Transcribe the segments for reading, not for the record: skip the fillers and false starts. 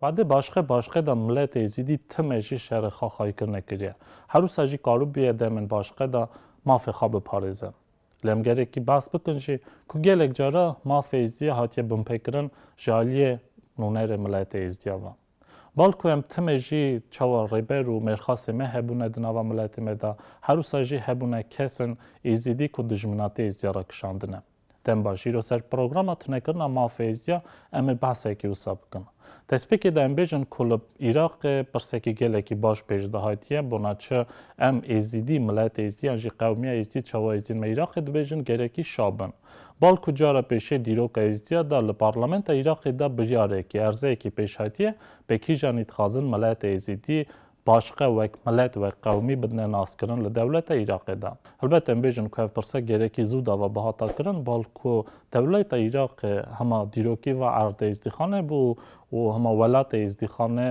بعد başqa da millət ezidi tmeji şər xaxaykırne kiriye. Haru saji karubiye demin başqa da mafı xabı parize. Lem gerek ki bas bikın ki ku gelek cara mafı ezdiye hatiye bimpekirin jaliye nunere millət ezdiye va. Balku em tmeji çava reber u merxase me hebune dinava millət me da haru saji hebune kesin ezidi ku dijminate ezdiye rakşandine. Dem başiro ser programa tnekirna mafı ezdiye eme bahseki usabkın. Tespik edem bejin kulub Iraq perseki geleki baş pejdahatiye buna çı em ezidi millet ezdi anji qavmiye ezdi çava ezdi me Iraq bejin gereki şaban. Balku cara peşe diroka ezdiya da li parlamenta Iraq da bijareki erzeki peşhatiye beki janit xazın millet ezdi başqa vek millet ve qavmi bidne naskirin li devleta Iraq da. Elbette em bejin ku ev persa gereki zuda ve bahata kirin balku devleta Iraq hama diroki ve arde ezdikhane bu و همه ولات ازدیخانه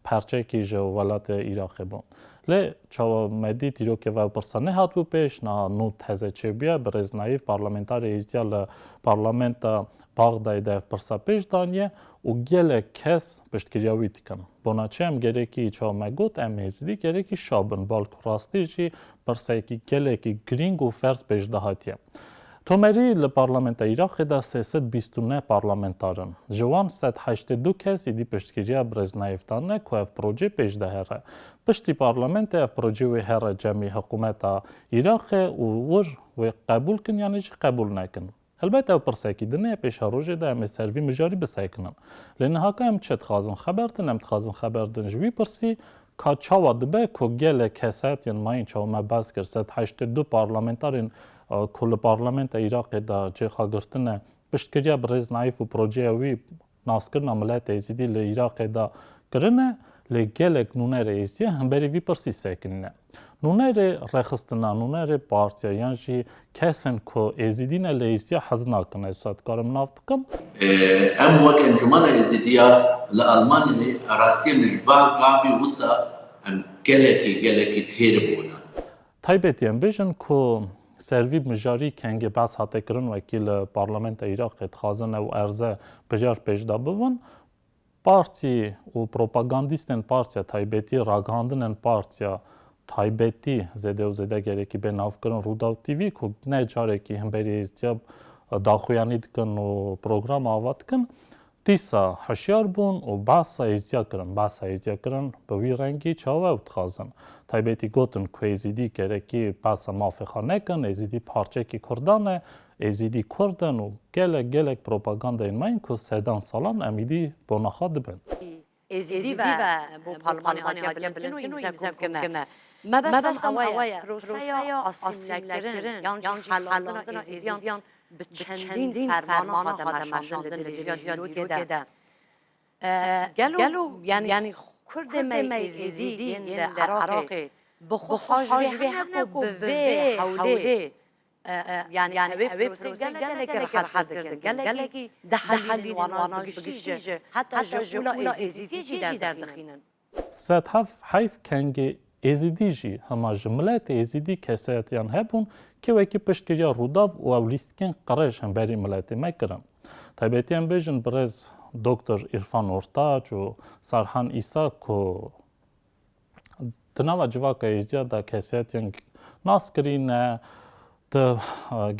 پرچه کیجه و ولات ایراقی بود. لی چاو مدی تیرو که و پرسانه هات بو پیش نه نو تهزه چه بیا برز نایف پارلمنتاری ازدیال پارلمنت باغدای دف پرسا پیش دانیه و گله کس پشتگیریاوی تکن. بناچه هم گره کی چاو مگوت ام ازدی گره کی شابن بالک راستی جی پرسا کی گله کی گرینگ و فرس پیش دهاتیه. تومری لپارلمنت ایراق دا 329 پارلمنتارن. جوان 182 کس ایدی پشتگیری برزنایفتانه که اف پروژه پیش دهره. پشتی پارلمنت اف پروژه و هر جمعی حکومت ایراق و قبول کن یعنی چی قبول نکن. البته او پرسکی دنیا پیش روزه دا ام سروی مجاری بسیکنن. لان هاکا ام چت خازن خبرتن ام خازن خبردن جوی پرسی که چاوا دبه که گله کسات یعنی ماین چاوا مباز کرد 182 پارلمنتارن کل پارلمنت ایراق دا چه خاگرتنه پشتگیری برز نایف و پروژه وی ناسکرنا ملت ایزیدی لی ایراق دا کرنه لی گلک نونر ایزیه هم بری وی پرسی سکنه. نونر رخستنا نونر پارتیا یعنی جی کسن که ایزیدینه لی ایزیه حزنا کنه ساعت کارم ناف بکم ام وک انجمن ایزیدیا لالمانی راستی نجبا قابی وسا ام گلکی تیر بونا تایبتی ام بیشن که سروی مجاری کنگه بس حتی کرن وکیل پارلمنت ایراق خازن و ارزه بجار پیش دا بون پارتی و پروپاگاندیستن پارتیا تایبتی راگاندن پارتیا تایبتی زده و زده گره که به ناف کرن روداو تیوی که نه جاره که هم بری ازدیاب داخویانی دکن و پروگرام آواد کن دیسا حشیار بون و باسا ازدیا کرن به وی رنگی چاوه و تخازن تایبتی گوتن که ازیدی گره که باسا مافخا نکن ازیدی پارچه که کردانه ازیدی کردن و گلک پروپاگانده این ماین که سیدان سالان امیدی بوناخا دبن ازیدی و بو پارلمانی هاتیا بلن و ایمزم کنه ما بس اوای پروسیا آسیمیل کردن یعنی حلاندن ازیدیان به چندین فرمان هاتماشاندن دلیریا دیرو گده گلو یعنی کرد می ازیدی این عراق بخواج به حق و به حوله يعني أبي بروسي قال لك راح قال لك ده حل وانا بقشيج حتى جولا ازيدي جي در دخينن سات حيف كانجي ازيدي جي هما جملات ازيدي كسات يعني هبون كي وكي بشكريا روداف و ليستكن قراش هم بري ملات ما كرم تبعتين بيجن برز دكتور إرفان أورتاج و سرحان إيسا كو تناوى جواكا ازيادا كسات يعني ناس كرين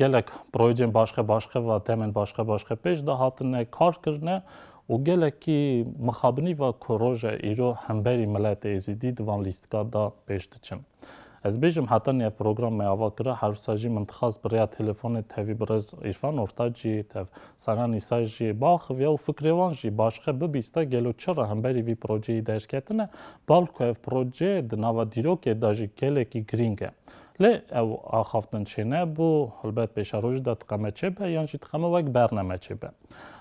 گلک پروژه باشه و تمن باشه پیش دهاتن کار کرده و گلکی مخابنی و کروژه ایرو همبری ملت ازیدی دوان لیستگاه دا پیش دچن. از بیشم حتی نیه پروگرام می‌آوا کرده هر ساجی منتخب برای تلفن تهوی برز ایرفان ارتاجی تف سران ایساجی باخ و فکروانجی باشه ببیسته گلو چرا همبری وی پروژه درش کردنه بالکو اف پروژه دنوا دیرو که داجی گلکی گرینگه. لی او آخافتن چینه بو البته پیش روز داد قمه چه به یعنی تقمه وک برنامه چه به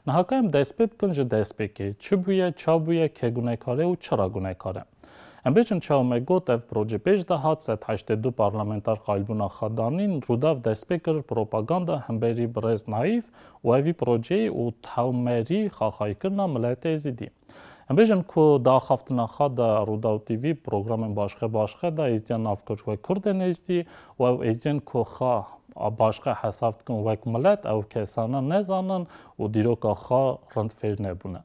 نه هاکم دست بکن جو دست بکی چه بویه چا بویه که گونه کاره و چرا گونه کاره ام بیشتر چه میگوت اف پروژه پیش دهات 182 پارلمانتار قایلبونا خدانین روداف دست بکر پروپاگاندا همبری برز نایف و اوی پروژه و تاومری خواهی کردن ملت ازیدی ام بیشتر کو داخافتن خود روداو تیوی پروگرام باشه دا ازدیان افکار و کردن ازدی و ازدیان کو خا باشه حسافت کن وک ملت او کسانه نزانن و دیرو که خا رند فیر نبونه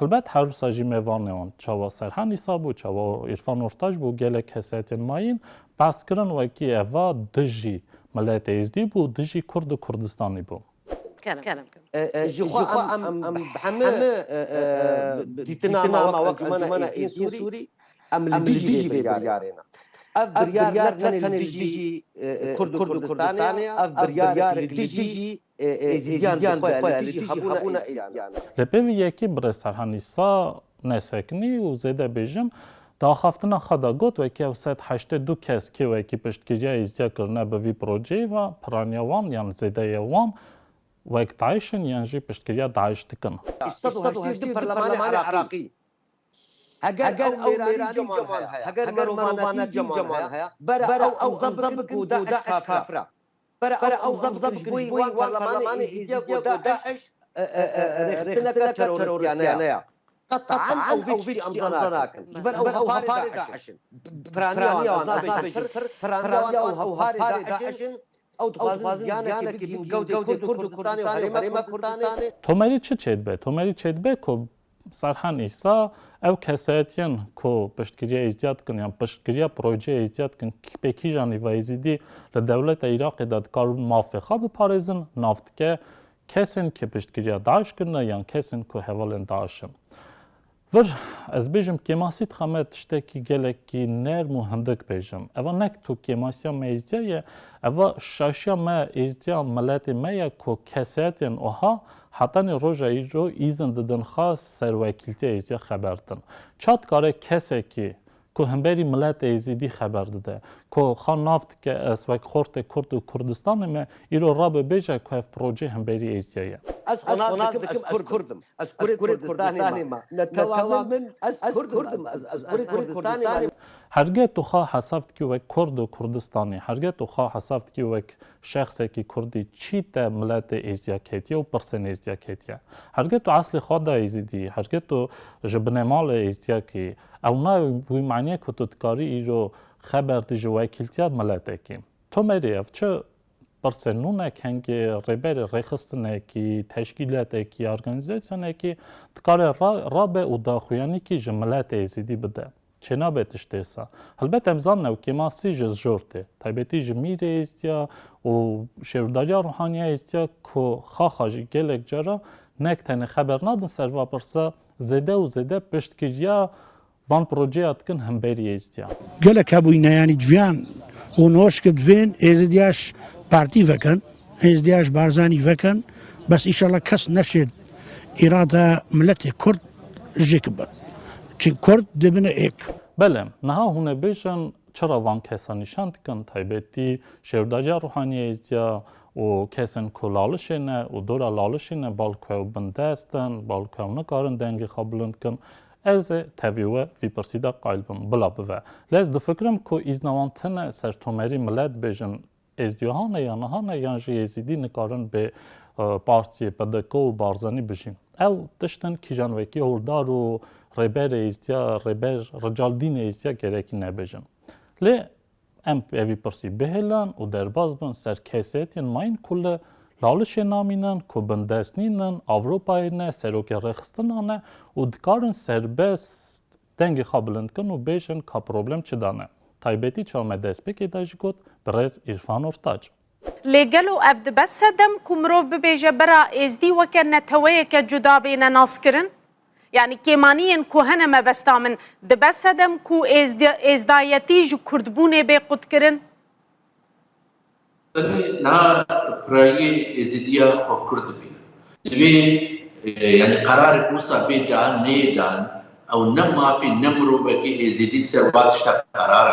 البته حروس اجی میوانه چاوا سرحانی سابو چاوا عرفان ارتاج بو گله کساتین ماین بس کرن و کی اوا دجی ملت ازدی بو دجی کرد و کردستانی بو كلام جخوا ام بحمه دیتنا ما وقت انجمن ایزدی سوری ام البيجي بريارنا اف بريار لا تن البيجي كرد كردستانيا اف بريار البيجي ازديان بخويا البيجي خبونا ازديان لپیوی یکی بر سرحانیسا نسکنی و زده بیجم دا خفتنا خدا گوت و که 182 کس که و که پشتگیری ازدیا کرنه به وی پروژه و پرانیوان یعنی زده یوان و یک داعشن یعنی جی پشتگیری داعش تکن. استضافت برلمان عراقي اگر او میرانی جمان هيا اگر مرواناتی جمان هيا برا او زبزب کو داعش كافرة برا او زبزب بوي وان برلمان ازديا داعش رختنا ترورستيانيا قطعا او بيش امزناكن جبر او هفاري داعش فرانيا فرانيا او هفاري داعش او تفازن زيانه كي بين جودة كردستاني وحريمة كردستاني تومری چه چید به؟ تومری چید به که سرحانیسا او کسایتین که پشتگیری ازدیاد کن یا پشتگیری پروژه ازدیاد کن که بکی جانی و ازیدی لدولت عراق داد کارون موافقه بپارزن نافت که کسین که پشتگیری داعش کنه یا کسین که حوالن داعشن ور از بیجم کماسیت خمه تشتکی گلکی نرم و هندک بیجم اوا نک تو کماسیا ما ازدیایه اوا شاشیا ما ازدیا ملت مایا که کسایتین اوها حتی روزا ایرو ایزن دادن خاص سروکیلتی ازدیا خبردن چات کاره کسی که همبری ملت ازیدی خبر داده که خان نافت که از وقت خورت کرد و کردستان ما ایرو راب بیجه که اف پروژه همبری ازدیایه از کردم از کردستانی ما نتوامن از کردم از کردستانی هرگاه تو خواه حسافت که وک کرد و کردستانی هرگاه تو خواه حسافت که وک شخصی که کردی چی تا ملت ازدیا کتیه و پرسن ازدیا کتیه هرگاه تو اصل خود ازیدی هرگاه تو جبنمال ازدیا کی او نه بوی معنی که تو تکاری ایرو خبر دی وکیلتیا ملت کی تو میری اف چه پرسنونه کنگی ریبر رخصتنه کی تشکیلات کی ارگانیزاسیونه کی تکار رابع و داخویانی کی جملت ازیدی بده چنا بتشتیسا البته امزان نو که ما سی جز جورته تایبتی جمیره استیا و شهرداری روحانی استیا که خواهی گلک جرا نکتن خبر ندن سر و پرسا زده و زده پشتگیریا وان پروژه اتکن هم بری استیا گلک هبوینه یعنی جوان و نوش که دوین ازدیاش پارتی وکن ازدیاش بارزانی وکن بس ایشالله کس نشد اراده ملت کرد جکبر چی کرد دبنه ایک بله نها هونه بیشن چرا وان کسانیشان کن تایبتی شهرداری روحانی ازدیا و کسان که لالشینه و دورا لالشینه بالکه و بنده استن بالکه و نکارن دنگی خبلند کن از تاویوه وی پرسیده قایل بم بلا بوه لیز دو فکرم که ایزنوانتن سرتومری ملت بیشن ازدیوهانه یا نهانه یا جی ازیدی نکارن به پارتی پدکو و بارزانی بشین او دشتن کی جانوکی هولدار و ریبر ایستیا ریبر رجال دین ایستیا گرکی نبیجن لی ام اوی پرسی بهلن و درباز بن سر کسیتین ماین کل لالش نامینن که بندستنینن اوروپای نه سروک رخستنانه و دکارن سربست دنگی خابلند کن و بیشن که پروبلم چه دانه تایبتی چه آمده است بکی داشت گود برز عرفان ارتاج لێگەلو ئەف دەبەستە دەم کو مرۆڤ ببێژە بەرا ئێزدی وەکە نەتەوەیەکە جودا بێنە ناسکردن یعنی کێمانیên ku hene mebesta min dibeste dem ku êzdayetî ji kurdbûnê bê qutkirin نا برای ازدیا خو کرد بین دوی یعنی قرار کوسا بیدان نیدان او نما فی نمرو بکی ازدی سروات شتا قرار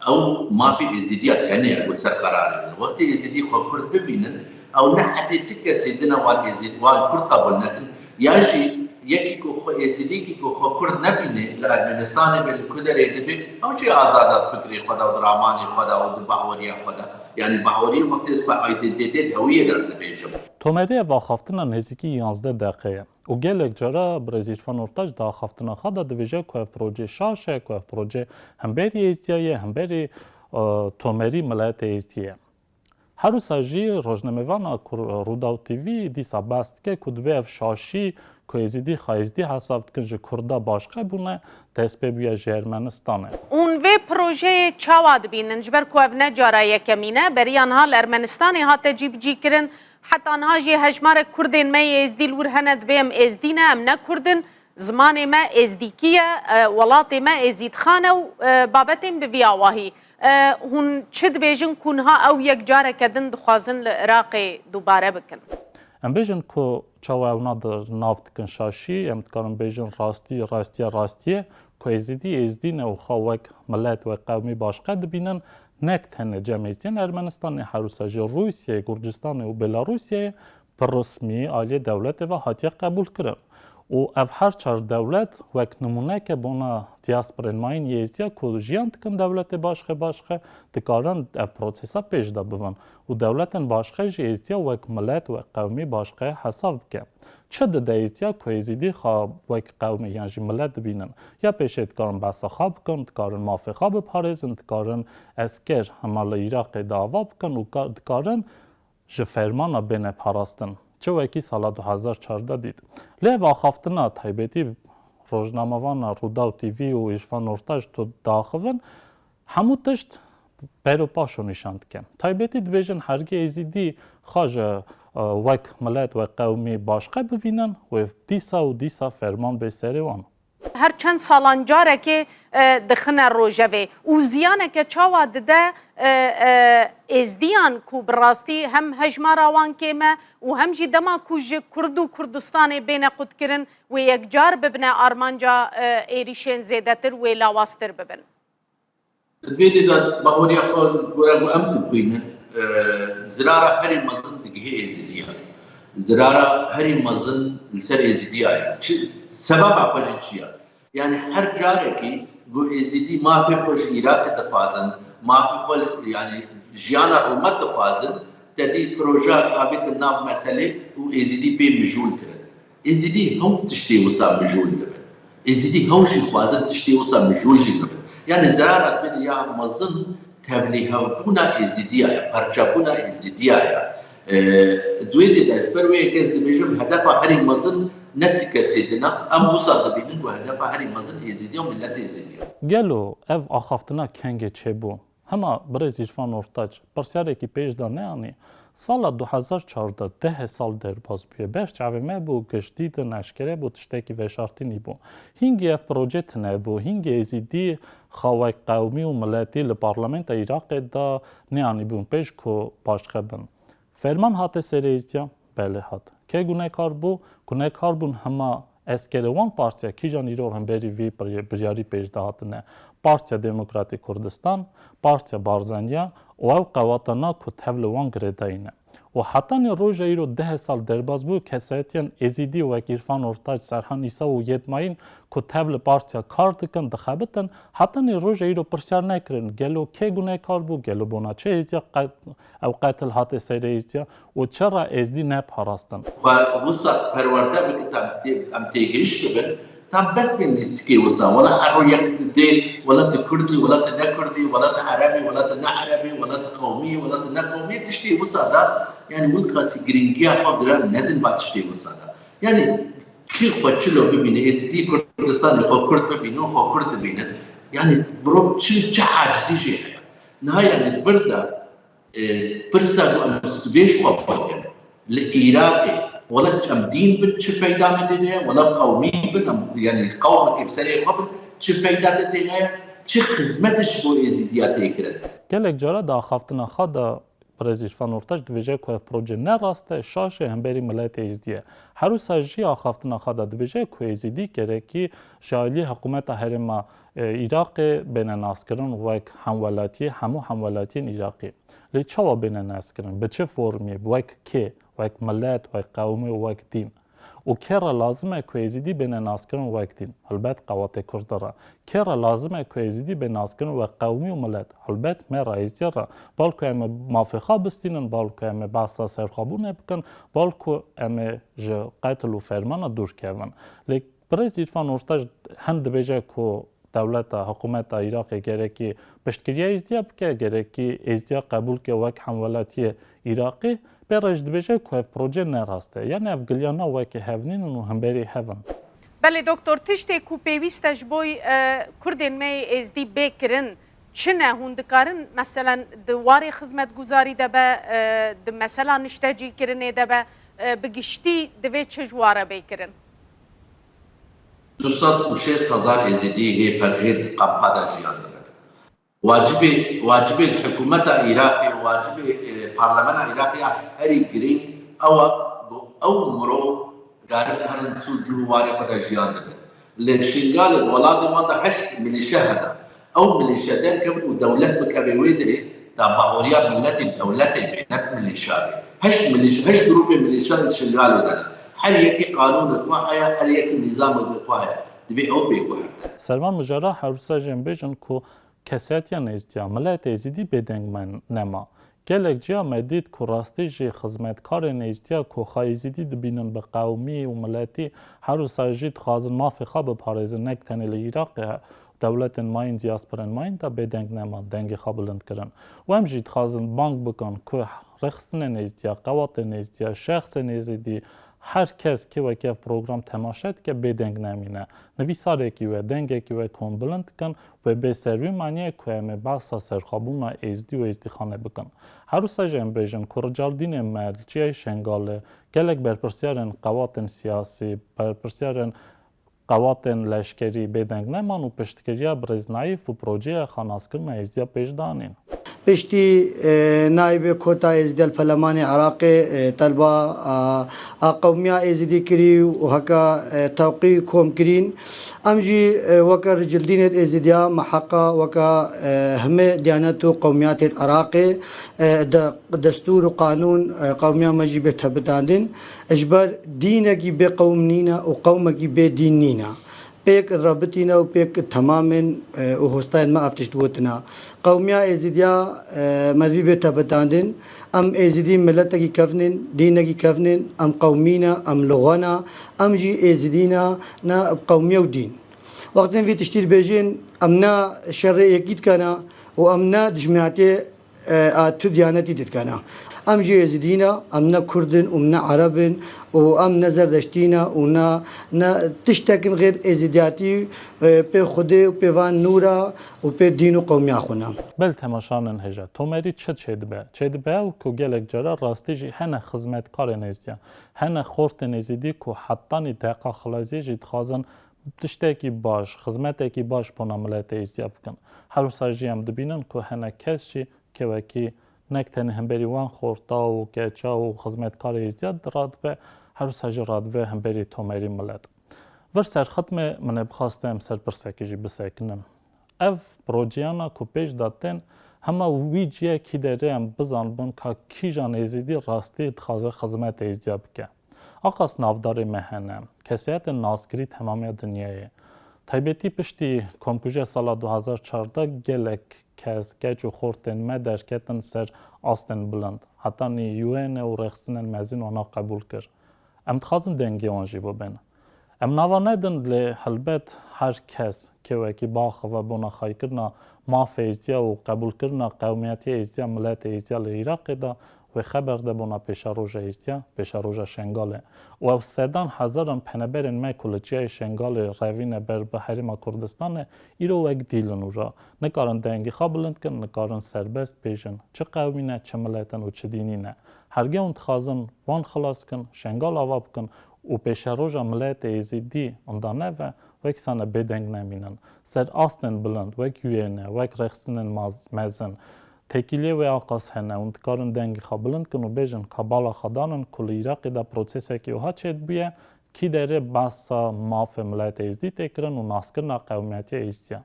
او ما في ازديا ثانيه اقول سر قرار وقت ازدي خو كرد ببينن او نحدي تك سيدنا وال ازد وال كرد قبلنا ياجي يكي كو خو ازدي كي كو خو كرد نبينه لادمنستان بالكدر يدبي او شيء ازادات فكري خدا ودراماني خدا ودباوريا خدا يعني باوري وقت اس با ايدنتيتي هويه لازم بيشم تومری واخافتنا نزدیکی 11 دقیقه و گلک جرا برزیرفان ارتاج دا خافتنا خدا دویجه که پروژه شاشه که پروژه همبری ایستیه همبری تومری ملت ایستیه هروساجی روزنامه‌وان روداو تیوی دیسا باست که کدبه شاشی که ازیدی خایزدی حسابت کنج کردا باشقه بونه دست بیا ژرمنستانه. اون وی پروژه چاواد بینن جبر کو اف نجارا یکمینه بریان ها ارمنستان هات جیب جی کرن حتی آنها جی هجمار کردین می ازدی لور هند بیم ازدینه ام نکردن زمان ما ازدیکیه ولات ما ازید خانه و بابتیم ببیاواهی هون چد بیجن کنها او یک جاره کدن دخوازن العراق دوباره بکن ام بیجن که چاوه اونا در نافت کن شاشی ام تکارم بیجن راستیه که ازدی نه و خواهک ملت و قومی باشقه دبینن نکتن جمعیتین ارمنستان هروساجی روسیه گرجستان و بلاروسیه پر رسمی آلی دولت و حتی قبول کرن و اف هر چار دولت وک نمونه که بونا دیاسپرین ماین یزدیا که جیان تکن دولت باشقه دکارن اف پروسیسا پیش دا بون و دولتن باشقه یزدیا وک ملت و قومی باشقه حساب که چه ده یزدیا که یزیدی خواب وک قومی یعنی ملت بینن یا پیش دکارن بسا خواب کن دکارن مافی خواب پارزن دکارن اسکر همال ایراق دعوا بکن و دکارن جفرمانا بین پاراستن چه وکی سال 2014 دید. لیو آخافتنا تایبتی روزنامه‌وان روداو تیوی و ایرفان ارتاج تو داخلن همو تشت پیروپاشو نشاند کن. تایبتی دبیجن هرگی ازیدی خواج وک ملت و قومی باشقه ببینن و دیسا فرمان به سریوان. هر چند سالان جاره که دخنه روژوه و زیانه که چاوا دده ازدیان کو براستی هم هجمار آوان کیمه و هم جی دما کو جی کرد و کردستان بین قد کرن و یک جار ببنه آرمانجا ایریشن زیده تر و لاواستر ببن دویدی دا باوریا گورا امتو بینن زرارة هري مزن دقيه ازديها زرارة هري مزن لسر ازديها سبب عقوجي چيا يعني هر جاركي قو ازدي ما في خوش إيراك دقازن ما في قول يعني جيانا رومت دقازن تدي بروجا قابط الناف مسألة و ازدي بي مجول كرد ازدي هم تشتي وصا مجول دبن ازدي هوشي خوازن تشتي وصا مجول جي دبن يعني زرارة بيد يا مزن تبلیغ بونا ازدیایا، پرچا بونا ازدیایا. دویدی داشت پروی که از دبیجم هدف هری مزن نتکسیدنا ام وصاد بینن و هدف هری مزن ازدیا و ملت ازدیا. گلو اف آخافتنا کنگ چه بو؟ هما برای ایرفان ارتاج پرسیاره کی پیش دانه آنی سال 2014 10 سال در باز بیه بهش چاومه بو گشتی ده نشکره بو تشتکی وشارتی نی بو هینگی اف پروژت نه بو هینگی ازیدی خواهی قومی و ملتی لپارلمنت ایراق دا نیانی بون پیش که باشقه بن فرمان هاته سری ایزدیا بله هات که گونه کار بون همه اسکروان پارتیا کی جان ایرو هم بری وی بریاری پیش دهاتنه پارتیا دموکراتی کردستان پارتیا بارزانیا و او قواتنا که تولوان گرداینه و حتی روز ایرو 10 سال درباز بود کسایتیان ازیدی و ایرفان ارتاج سرحان ایسا و یدماین که تول پارتیا کار دکن دخابتن حتی روز ایرو پرسیار نکرن گلو که گونه کار بود گلو بونا چه ازدیا او قتل هات سیر ازدیا و چرا ازدی نپاراستن و وصا پرورده بکتم ام تیگریش ببن تام بس بين نستكي وصا ولا حرية دي ولا كردي ولا نكردي ولا عربي ولا نعربي ولا قومي ولا نقومي تشتي وصا دا يعني ولقاسي جرينجيا قدر ندن بعد تشتي وصا دا يعني كل قتلو ببين ازدي كردستان خو كرد ببينو خو كرد ببينن يعني بروف شي عاجزي جي نهاية يعني بردا برسا مستويش وابد العراقي ولا ام دين بن چه فایده مده ولا قومی بن يعني قوم که بسری قبل چه فایده ده چه خدمتش بو ازدیات کرد گلک جارا دا خافتنا خدا پرزیرفان ارتاج دویجه که پروژه نراسته شاشه هم بری ملت ازدیه هر ساجی آخافتنا خدا دویجه که ازدی کره کی جالی حکومت هرما عراق بین ناس کردن و همو همولاتی عراقی لی چوا بین ناس کردن به چه فرمی و که وک ملت وک قومی وک دین و کرا لازمه که ازیدی بین ناس کردن وک دین البته قوات کردرا کرا لازمه که ازیدی بین ناس کردن وک قومی و ملت البته مرا ازدیارا بالکو ام موافقه بستینن بالکو ام بحثا سرخابونه بکن بالکو ام قتل و فرمان دور کردن لیک برای ایرفان ارتاج هند بیجه که دولت حکومت عراق گرکی پشتگیری ازدیا بکه گرکی ازدیا قبول که وک حملاتی عراقی به رجد بشه که پروژه نراسته یعنی افغلیانا وک هفنین و هم بری هفن. بله دکتر تشتی کو پیوستش بوی کردن می ازدی بکرن چنه هندکارن مثلا دواری خدمت گزاری دبه مثلا نشتاجی کرنه دبه بگشتی دوی چه جواره بکرن 206,000 ازیدی هی پر هید قبضه جیان داره. واجب حکومت عراقی واجب پارلمان عراقی هری گرین او مرو دارن هرن سوجو واری قد جیان داره. لشنگال ولاد وانده 8 ملیشه هدا. او ملیشه در کبر و دولت بکبوی داره تا باوریا ملت دولت بینت ملیشه 8 گروه ملیشه شنگال داره. هر یکی قانون قواهی هر یکی نظام قواهی دوی او بگوهرد. سروان مجرا حروسا جنبیجن که کسیتیا نیستیا ملت ازیدی بدنگ من نما. گلک جا مدید که راستی جی خدمتکار نیستیا که خایزیدی دبینن به قومی و ملتی حروسا جید خازن مافی خواب پارزن نکتنی لعراق دولت ماین دیاسپرن ماین تا بدنگ نما دنگ خوابلند کرن. و هم جید خازن بانک بکن که رخصن نیستیا قوات نیستیا شخص نیزیدی هر کس که وکی پروگرام تماشات که بدنگ نمینه نویساره که و دنگه که و کن بلند کن و به سروی معنیه که همه باسا سرخابونا ازدی و ازدی خانه بکن. هروسا جن بیجن که رجالدین مرجعه شنگاله گلک برپرسیارن قواتن سیاسی برپرسیارن قواتن لشکری بدنگ نمان و پشتگیری برزنایف و پروژه خاناسکرن ازدیا پیش دانین. پشتی نائب کوتا ازدی الپرلمان عراق طلبا قومیا ازدی کری و هکا توقی کوم کرین امجی وکا رجلدینت ازدیا محقا وکا همه دیانت و قومیات عراق دستور و قانون قومیا مجی به تبتاندن اجبر دینکی به قوم نینا و قومکی به دین نینا پیک رابطینا و پیک تماماً و هستاین ما افتشت بودنا قومیا ازدیا مذهبی به تبتاندن ام ازدی ملتکی کفنن دینکی کفنن ام قومینا ام لغانا ام جی ازدینا نا قومیا و دین وقتی وی تشتیر بیجین ام نا شر یکیت کنا و ام نا دجمعاتی تو دیانتی دید کنا ام جی ازدینا ام نا کردن ام نا عربن و ام نظر داشتینا و نا تشتکن غیر ازدیاتی به خدا و به وان نورا و به دین و قومی آخونا. بل تماشانن هجا تومری چه به و که گلک جرا راستی جی هنه خدمتکار نیستیا هنه خورت نیزیدی که حتی دقیقا خلاصی جید خازن تشتکی باش خدمتی باش پونا ملت ایستیا بکن هر ساجی هم دبینن که هنه کسی که وکی نکتن هم بری وان خورتا و کچا و خدمتکار ایستیا راد به هر ساجی راد به هم بری تومری ملت ور سر ختم من بخواستم سر برسکی بسکنم اف پروژیانا که پیش دادن همه ویجیه کی داره هم بزن بون که کی جان ایزیدی راستی اتخاذ خدمت ایستیا بکن آقاس نافدار مهنم کسیت ناسکری تمامی دنیایه تایبتی پشتی کمکوژه سال 2014 گلک کس گج و خورتن مدرکتن سر آستن بلند حتی نی یوین و رخصنن مزین اونا قبول کرد ام تخازن دنگی آنجی ببین ام نوانه لی حلبت هر کس که وکی باخ و بونا خواهی کرنا ماف ایزدیا و قبول کرنا قومیتی ایزدیا ملت ایزدیا لعراق دا و خبر ده بونا پیش روژه ایستیا پیش روژه شنگاله و سدان هزاران پنبرین ما کلچیای شنگال روین بر بحریم کردستان ایرو وک دیلن را نکارن دنگی خوابلند کن نکارن سربست پیشن چه قومی نه چه ملتن و چه دینی نه هرگه اون تخازن وان خلاص کن شنگال آواب کن و پیش روژه ملت ایزیدی اندانه و وک سانه بدنگ نمینن سر آستن بلند وک یوینه وک رخصنن مزن تکیلی و آقاس هنه اون کارن دنگی خوابلند کن و بیجن کابالا خدانن کل ایراقی دا پروسیسه که اوها چید بیه کی داره باسا ماف ملت ایزدی تکرن و ناسکرنا قومیتی ایزدیا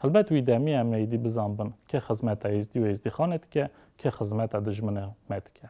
البته وی دمی امیدی بزنبن که خدمت ایزدی و ایزدی خانت که خدمت دجمنه مد که